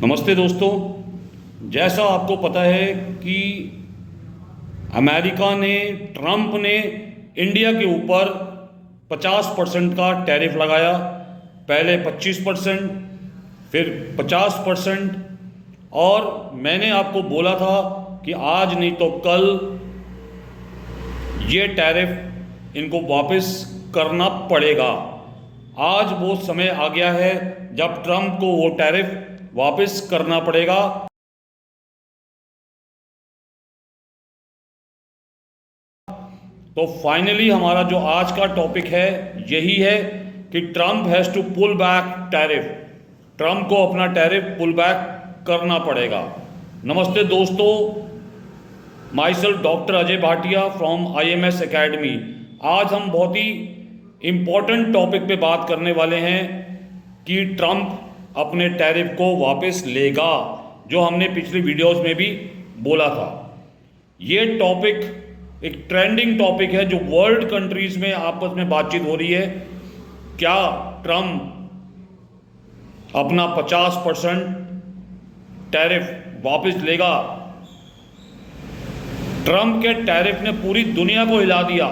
नमस्ते दोस्तों। जैसा आपको पता है कि अमेरिका ने, ट्रंप ने इंडिया के ऊपर 50% का टैरिफ लगाया। पहले 25%, फिर 50%। और मैंने आपको बोला था कि आज नहीं तो कल ये टैरिफ इनको वापस करना पड़ेगा। आज वो समय आ गया है जब ट्रंप को वो टैरिफ वापस करना पड़ेगा। तो फाइनली हमारा जो आज का टॉपिक है यही है कि Trump has to pull back tariff. Trump को अपना टैरिफ पुल बैक करना पड़ेगा। नमस्ते दोस्तों, myself doctor Ajay Bhatia from IMS academy. आज हम बहुत ही इम्पोर्टेंट टॉपिक पे बात करने वाले हैं कि ट्रंप अपने टैरिफ को वापस लेगा, जो हमने पिछली वीडियोस में भी बोला था। ये टॉपिक एक ट्रेंडिंग टॉपिक है जो वर्ल्ड कंट्रीज में आपस में बातचीत हो रही है। क्या ट्रंप अपना 50% टैरिफ वापस लेगा? ट्रंप के टैरिफ ने पूरी दुनिया को हिला दिया,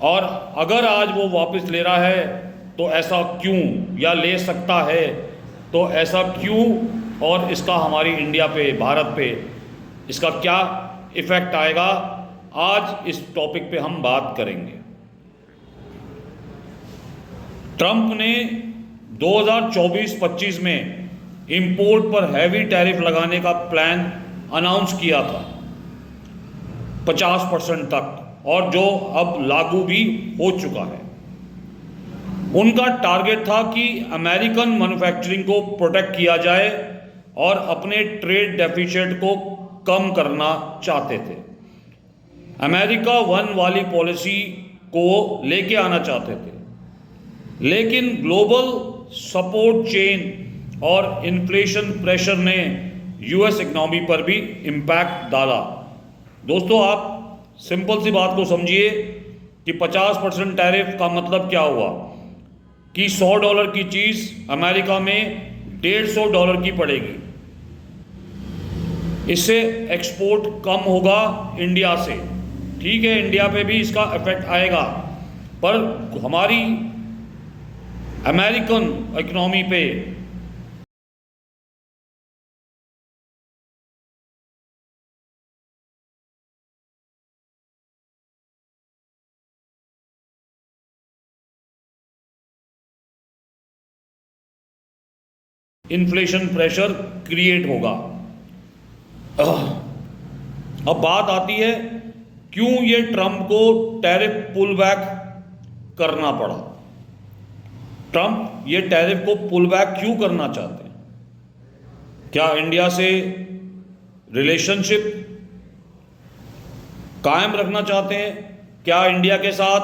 और अगर आज वो वापस ले रहा है तो ऐसा क्यों, या ले सकता है तो ऐसा क्यों, और इसका हमारी इंडिया पे, भारत पे इसका क्या इफ़ेक्ट आएगा, आज इस टॉपिक पे हम बात करेंगे। ट्रंप ने 2024-25 में इंपोर्ट पर हैवी टैरिफ लगाने का प्लान अनाउंस किया था 50% तक, और जो अब लागू भी हो चुका है। उनका टारगेट था कि अमेरिकन मैन्युफैक्चरिंग को प्रोटेक्ट किया जाए और अपने ट्रेड डेफिसिट को कम करना चाहते थे। अमेरिका वन वाली पॉलिसी को लेके आना चाहते थे, लेकिन ग्लोबल सपोर्ट चेन और इन्फ्लेशन प्रेशर ने US इकोनॉमी पर भी इम्पैक्ट डाला। दोस्तों, आप सिंपल सी बात को समझिए कि 50% टैरिफ का मतलब क्या हुआ कि $100 की चीज़ अमेरिका में $150 की पड़ेगी। इससे एक्सपोर्ट कम होगा इंडिया से। ठीक है, इंडिया पे भी इसका इफेक्ट आएगा, पर हमारी अमेरिकन इकोनॉमी पे इन्फ्लेशन प्रेशर क्रिएट होगा। अब बात आती है क्यों ये ट्रंप को टैरिफ पुल बैक करना पड़ा। ट्रंप ये टैरिफ को पुल बैक क्यों करना चाहते हैं? क्या इंडिया से रिलेशनशिप कायम रखना चाहते हैं? क्या इंडिया के साथ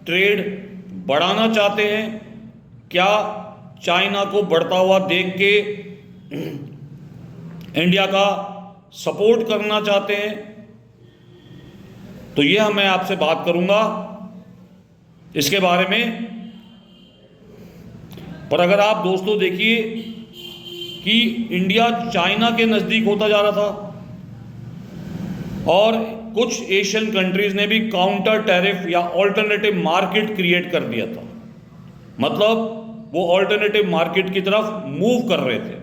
ट्रेड बढ़ाना चाहते हैं? क्या चाइना को बढ़ता हुआ देख के इंडिया का सपोर्ट करना चाहते हैं? तो ये मैं आपसे बात करूंगा इसके बारे में। पर अगर आप दोस्तों देखिए कि इंडिया चाइना के नज़दीक होता जा रहा था, और कुछ एशियन कंट्रीज ने भी काउंटर टैरिफ या ऑल्टरनेटिव मार्केट क्रिएट कर दिया था। मतलब वो ऑल्टरनेटिव मार्केट की तरफ मूव कर रहे थे।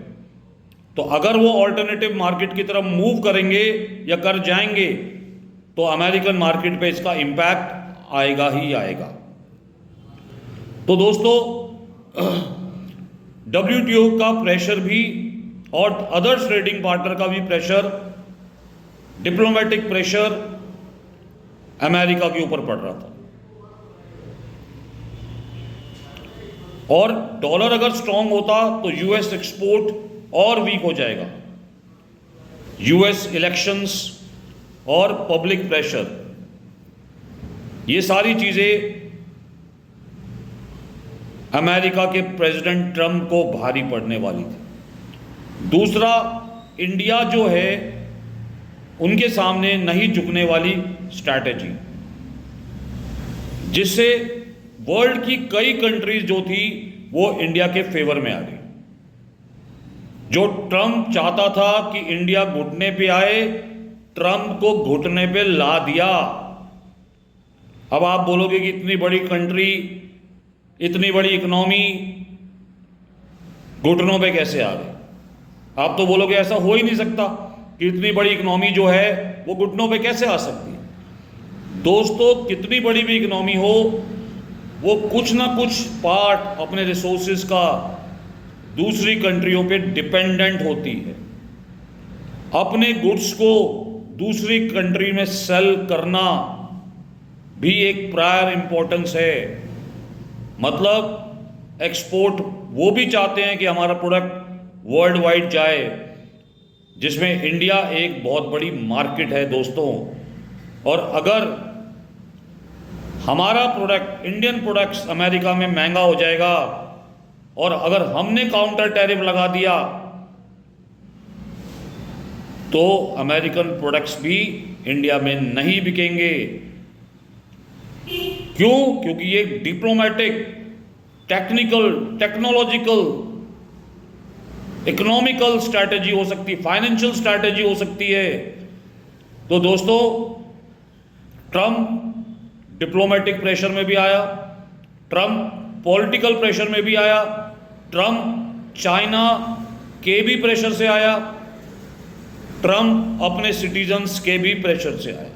तो अगर वो ऑल्टरनेटिव मार्केट की तरफ मूव करेंगे या कर जाएंगे तो अमेरिकन मार्केट पे इसका इम्पैक्ट आएगा ही आएगा। तो दोस्तों, WTO का प्रेशर भी और अदर्स ट्रेडिंग पार्टनर का भी प्रेशर, डिप्लोमेटिक प्रेशर अमेरिका के ऊपर पड़ रहा था। और डॉलर अगर स्ट्रांग होता तो US एक्सपोर्ट और वीक हो जाएगा। US इलेक्शंस और पब्लिक प्रेशर, ये सारी चीज़ें अमेरिका के प्रेसिडेंट ट्रंप को भारी पड़ने वाली थी। दूसरा, इंडिया जो है उनके सामने नहीं झुकने वाली स्ट्रैटेजी, जिससे वर्ल्ड की कई कंट्रीज जो थी वो इंडिया के फेवर में आ गई। जो ट्रंप चाहता था कि इंडिया घुटने पे आए, ट्रंप को घुटने पे ला दिया। अब आप बोलोगे कि इतनी बड़ी कंट्री, इतनी बड़ी इकोनॉमी घुटनों पे कैसे आ गई? आप तो बोलोगे ऐसा हो ही नहीं सकता कि इतनी बड़ी इकोनॉमी जो है वो घुटनों पे कैसे आ सकती है। दोस्तों, कितनी बड़ी भी इकोनॉमी हो, वो कुछ ना कुछ पार्ट अपने रिसोर्सेज का दूसरी कंट्रियों पे डिपेंडेंट होती है। अपने गुड्स को दूसरी कंट्री में सेल करना भी एक प्रायर इंपॉर्टेंस है। मतलब एक्सपोर्ट, वो भी चाहते हैं कि हमारा प्रोडक्ट वर्ल्ड वाइड जाए, जिसमें इंडिया एक बहुत बड़ी मार्केट है दोस्तों। और अगर हमारा प्रोडक्ट, इंडियन प्रोडक्ट्स अमेरिका में महंगा हो जाएगा और अगर हमने काउंटर टैरिफ लगा दिया तो अमेरिकन प्रोडक्ट्स भी इंडिया में नहीं बिकेंगे। क्यों? क्योंकि ये diplomatic, technical, technological, economical strategy हो सकती है, फाइनेंशियल स्ट्रैटेजी हो सकती है। तो दोस्तों, ट्रंप डिप्लोमेटिक प्रेशर में भी आया, ट्रंप पॉलिटिकल प्रेशर में भी आया, ट्रंप चाइना के भी प्रेशर से आया, ट्रंप अपने सिटीजन्स के भी प्रेशर से आया।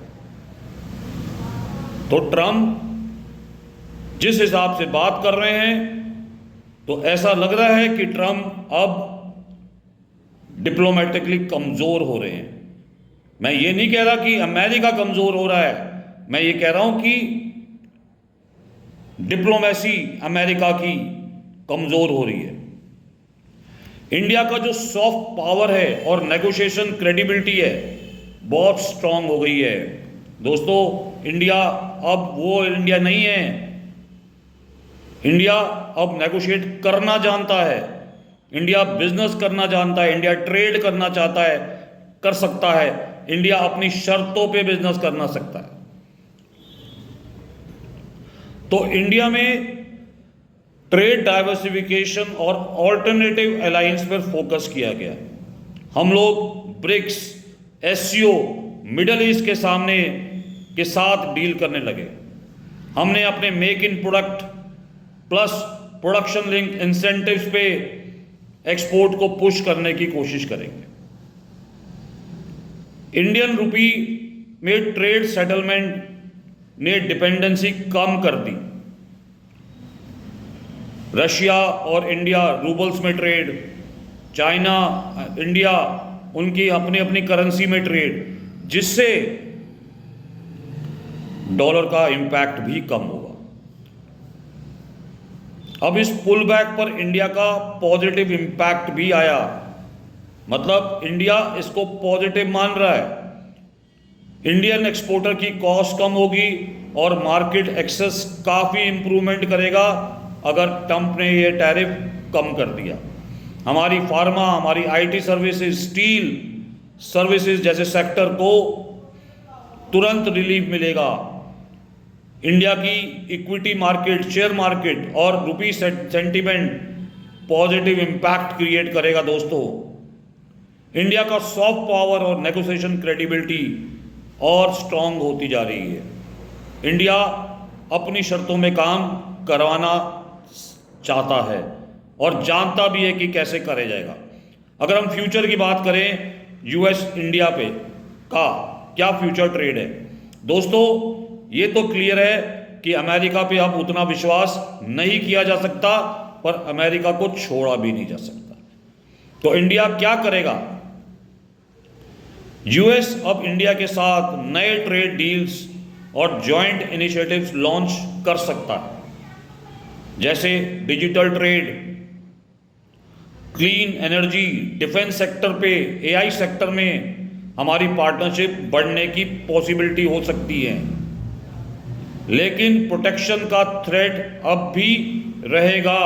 तो ट्रंप जिस हिसाब से बात कर रहे हैं, तो ऐसा लग रहा है कि ट्रंप अब डिप्लोमेटिकली कमजोर हो रहे हैं। मैं ये नहीं कह रहा कि अमेरिका कमजोर हो रहा है, मैं ये कह रहा हूं कि डिप्लोमेसी अमेरिका की कमजोर हो रही है। इंडिया का जो सॉफ्ट पावर है और नेगोशिएशन क्रेडिबिलिटी है, बहुत स्ट्रांग हो गई है दोस्तों। इंडिया अब वो इंडिया नहीं है। इंडिया अब नेगोशिएट करना जानता है, इंडिया बिजनेस करना जानता है, इंडिया ट्रेड करना चाहता है, कर सकता है, इंडिया अपनी शर्तों पे बिजनेस करना सकता है। तो इंडिया में ट्रेड डाइवर्सिफिकेशन और ऑल्टरनेटिव अलायंस पर फोकस किया गया। हम लोग ब्रिक्स, एससीओ, मिडल ईस्ट के सामने के साथ डील करने लगे। हमने अपने make in product plus production link incentives पे एक्सपोर्ट को पुश करने की कोशिश करेंगे। इंडियन रुपी में ट्रेड सेटलमेंट ने डिपेंडेंसी कम कर दी। रशिया और इंडिया रूबल्स में ट्रेड, चाइना, इंडिया उनकी अपनी अपनी करेंसी में ट्रेड, जिससे डॉलर का इंपैक्ट भी कम होगा। अब इस पुल बैक पर इंडिया का पॉजिटिव इंपैक्ट भी आया, मतलब इंडिया इसको पॉजिटिव मान रहा है। इंडियन एक्सपोर्टर की कॉस्ट कम होगी और मार्केट एक्सेस काफ़ी इंप्रूवमेंट करेगा अगर ट्रंप ने ये टैरिफ कम कर दिया। हमारी फार्मा, हमारी आईटी सर्विसेज, स्टील सर्विसेज जैसे सेक्टर को तुरंत रिलीफ मिलेगा। इंडिया की इक्विटी मार्केट, शेयर मार्केट और रुपी सेंटीमेंट पॉजिटिव इंपैक्ट क्रिएट करेगा दोस्तों। इंडिया का सॉफ्ट पावर और नेगोशिएशन क्रेडिबिलिटी और स्ट्रांग होती जा रही है। इंडिया अपनी शर्तों में काम करवाना चाहता है और जानता भी है कि कैसे करे जाएगा। अगर हम फ्यूचर की बात करें, यूएस इंडिया पे का क्या फ्यूचर ट्रेड है दोस्तों, ये तो क्लियर है कि अमेरिका पे अब उतना विश्वास नहीं किया जा सकता, पर अमेरिका को छोड़ा भी नहीं जा सकता। तो इंडिया क्या करेगा? यूएस अब इंडिया के साथ नए ट्रेड डील्स और जॉइंट इनिशिएटिव्स लॉन्च कर सकता है, जैसे digital trade, clean energy, defence sector पे, एआई सेक्टर में हमारी पार्टनरशिप बढ़ने की पॉसिबिलिटी हो सकती है। लेकिन प्रोटेक्शन का थ्रेट अब भी रहेगा,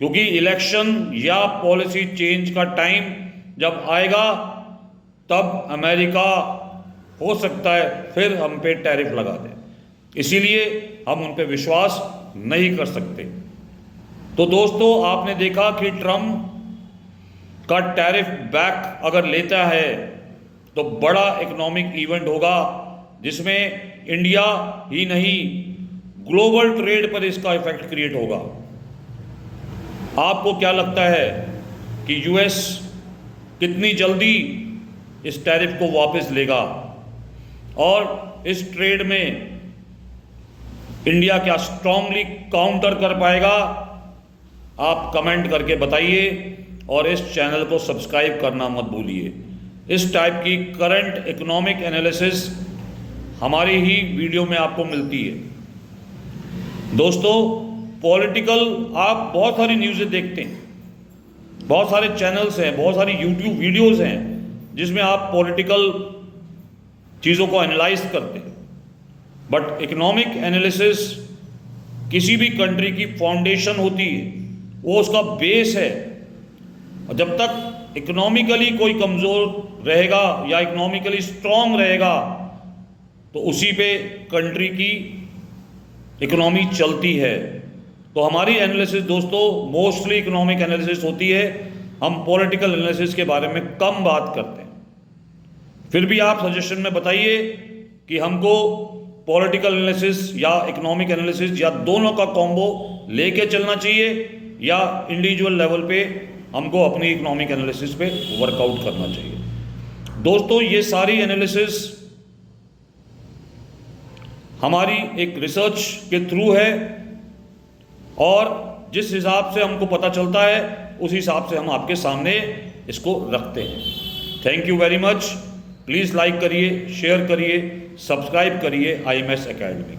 क्योंकि इलेक्शन या पॉलिसी चेंज का टाइम जब आएगा तब अमेरिका हो सकता है फिर हम पे टैरिफ लगा दे। इसीलिए हम उन पे विश्वास नहीं कर सकते। तो दोस्तों, आपने देखा कि ट्रंप का टैरिफ बैक अगर लेता है तो बड़ा इकोनॉमिक इवेंट होगा, जिसमें इंडिया ही नहीं ग्लोबल ट्रेड पर इसका इफेक्ट क्रिएट होगा। आपको क्या लगता है कि यूएस कितनी जल्दी इस टैरिफ को वापस लेगा और इस ट्रेड में इंडिया क्या स्ट्रांगली काउंटर कर पाएगा? आप कमेंट करके बताइए और इस चैनल को सब्सक्राइब करना मत भूलिए। इस टाइप की करंट इकोनॉमिक एनालिसिस हमारी ही वीडियो में आपको मिलती है। दोस्तों, पॉलिटिकल आप बहुत सारी न्यूज़ें देखते हैं, बहुत सारे चैनल्स हैं, बहुत सारी यूट्यूब वीडियोस हैं जिसमें आप पॉलिटिकल चीज़ों को एनालाइज करते हैं, बट इकोनॉमिक एनालिसिस किसी भी कंट्री की फाउंडेशन होती है, वो उसका बेस है। और जब तक इकोनॉमिकली कोई कमज़ोर रहेगा या इकोनॉमिकली स्ट्रांग रहेगा तो उसी पे कंट्री की इकोनॉमी चलती है। तो हमारी एनालिसिस दोस्तों मोस्टली इकोनॉमिक एनालिसिस होती है, हम पॉलिटिकल एनालिसिस के बारे में कम बात करते हैं। फिर भी आप सजेशन में बताइए कि हमको पॉलिटिकल एनालिसिस या इकोनॉमिक एनालिसिस या दोनों का कॉम्बो लेके चलना चाहिए या इंडिविजुअल लेवल पे हमको अपनी इकोनॉमिक एनालिसिस पे वर्कआउट करना चाहिए। दोस्तों, ये सारी एनालिसिस हमारी एक रिसर्च के थ्रू है और जिस हिसाब से हमको पता चलता है उस हिसाब से हम आपके सामने इसको रखते हैं। Thank you very much. Please like करिए, शेयर करिए, सब्सक्राइब करिए IMS एकेडमी।